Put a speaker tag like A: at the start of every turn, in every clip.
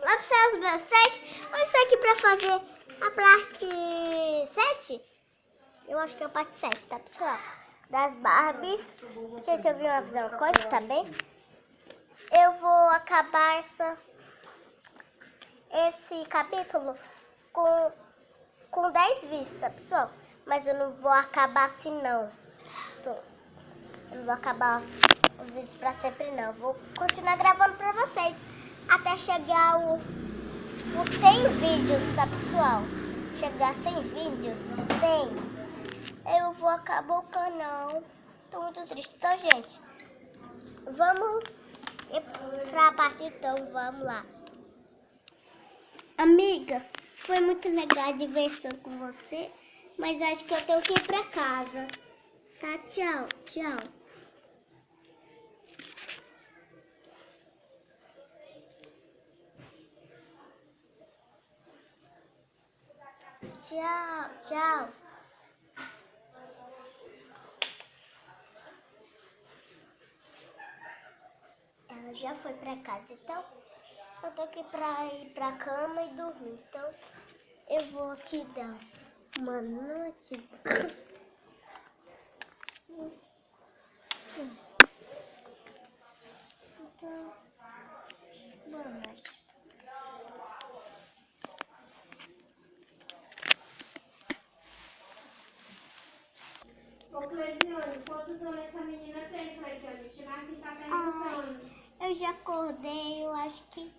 A: Olá pessoal, vocês. Eu estou aqui para fazer a parte 7. Eu acho que é a parte 7, tá pessoal? Das Barbies. Gente, eu vim avisar uma coisa também. Eu vou acabar esse capítulo com 10 vídeos, tá pessoal? Mas eu não vou acabar assim não. Eu não vou acabar os vídeos para sempre não. Vou continuar gravando para vocês até chegar os 100 vídeos, tá pessoal? Chegar a 100 vídeos, 100, eu vou acabar o canal. Tô muito triste. Então, gente, vamos pra parte, então, vamos lá. Amiga, foi muito legal a diversão com você, mas acho que eu tenho que ir pra casa. Tá, tchau, tchau. Tchau, tchau. Ela já foi pra casa, então eu tô aqui pra ir pra cama e dormir. Então eu vou aqui dar uma noite. Então, boa noite.
B: Ô, Cleisiane, quantos anos essa menina tem, Cleisiane? Tirar aqui tá perdendo sono.
A: Eu já acordei, eu acho que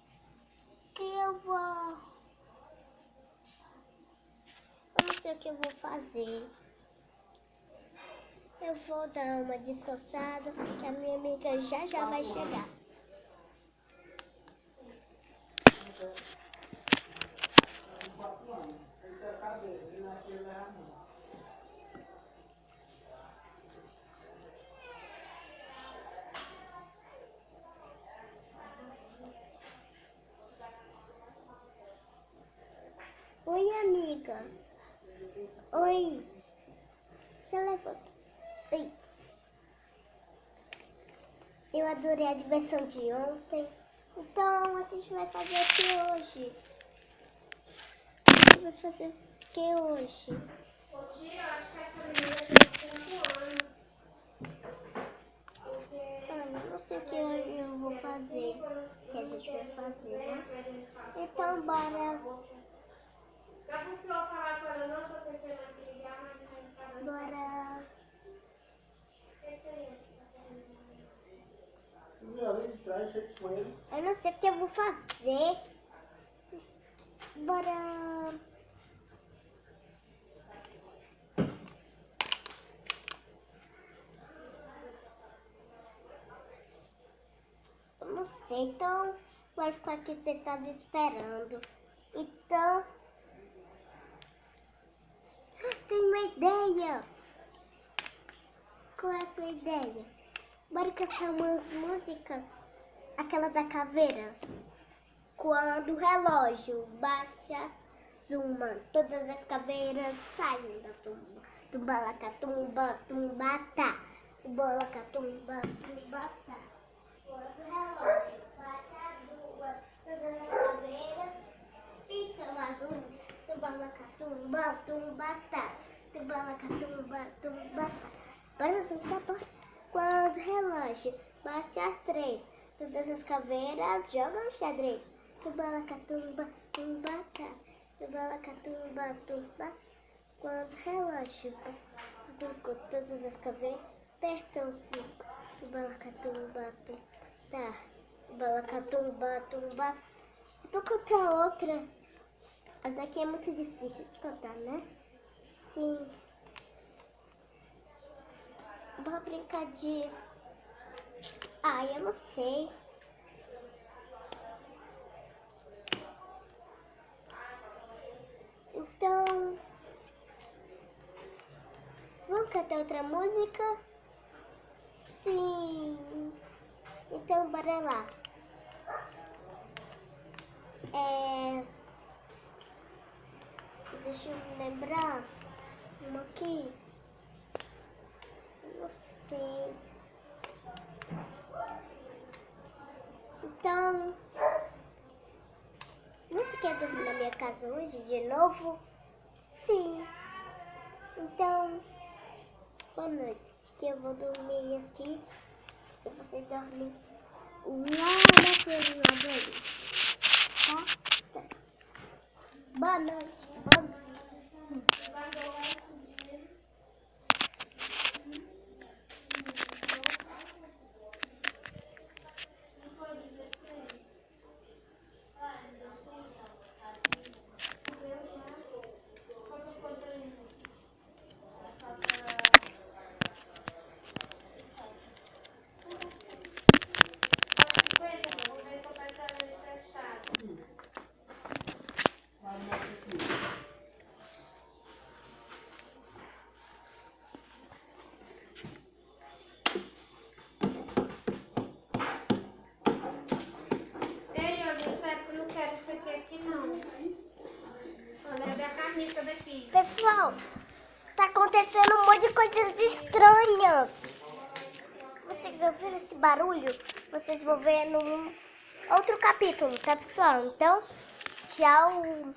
A: eu vou... Eu não sei o que eu vou fazer. Eu vou dar uma descansada, que a minha amiga já vai chegar. Oi, amiga. Oi. Você levanta. Oi. Eu adorei a diversão de ontem. Então, a gente vai fazer o que hoje? A gente vai fazer o que hoje?
B: Ô, tia, eu acho que essa menina tem 5 anos.
A: Eu não sei o que eu vou fazer. O que a gente vai fazer, né? Então, bora.
B: Já conseguiu falar com ela, não? Tô tentando aqui ligar, mas não tá dando.
A: Bora. Eu não sei o que eu vou fazer. Bora. Eu não sei, então vai ficar aqui sentado esperando. Então, tenho uma ideia. Qual é a sua ideia? Bora cantar umas músicas. Aquela da caveira. Quando o relógio bate a zuma, todas as caveiras saem da tumba. Tumbalacatumba, tumbata. Tumbalacatumba, tumbata. Quando o relógio bate a zuma, todas as caveiras ficam azuis. Tumbalacatumba, tumbata. Tumbalacatumba, tumbata. Bora dançar, bora. Quando o relógio bate às 3, todas as caveiras jogam xadrez. Tumbalacatumba, tumbata. Tumbalacatumba, tumbata. Quando o relógio bate 5, todas as caveiras apertam 5. Tumbalacatumba, tumbata. Tumbalacatumba, tumbata. Vou cantar outra. Essa daqui é muito difícil de cantar, né? Sim. Vamos brincar de... eu não sei. Então... Vamos cantar outra música? Sim. Então, bora lá. Deixa eu me lembrar. Uma aqui. Não sei. Então, Você quer dormir na minha casa hoje de novo? Sim. Então, boa noite. Que eu vou dormir aqui e você dorme lá naquele lado ali. Tá? Boa noite. Boa noite.
B: Eu não quero isso aqui não. Olha, da carniça daqui.
A: Pessoal, tá acontecendo um monte de coisas estranhas. Vocês ouviram esse barulho? Vocês vão ver num outro capítulo, tá, pessoal? Então, tchau.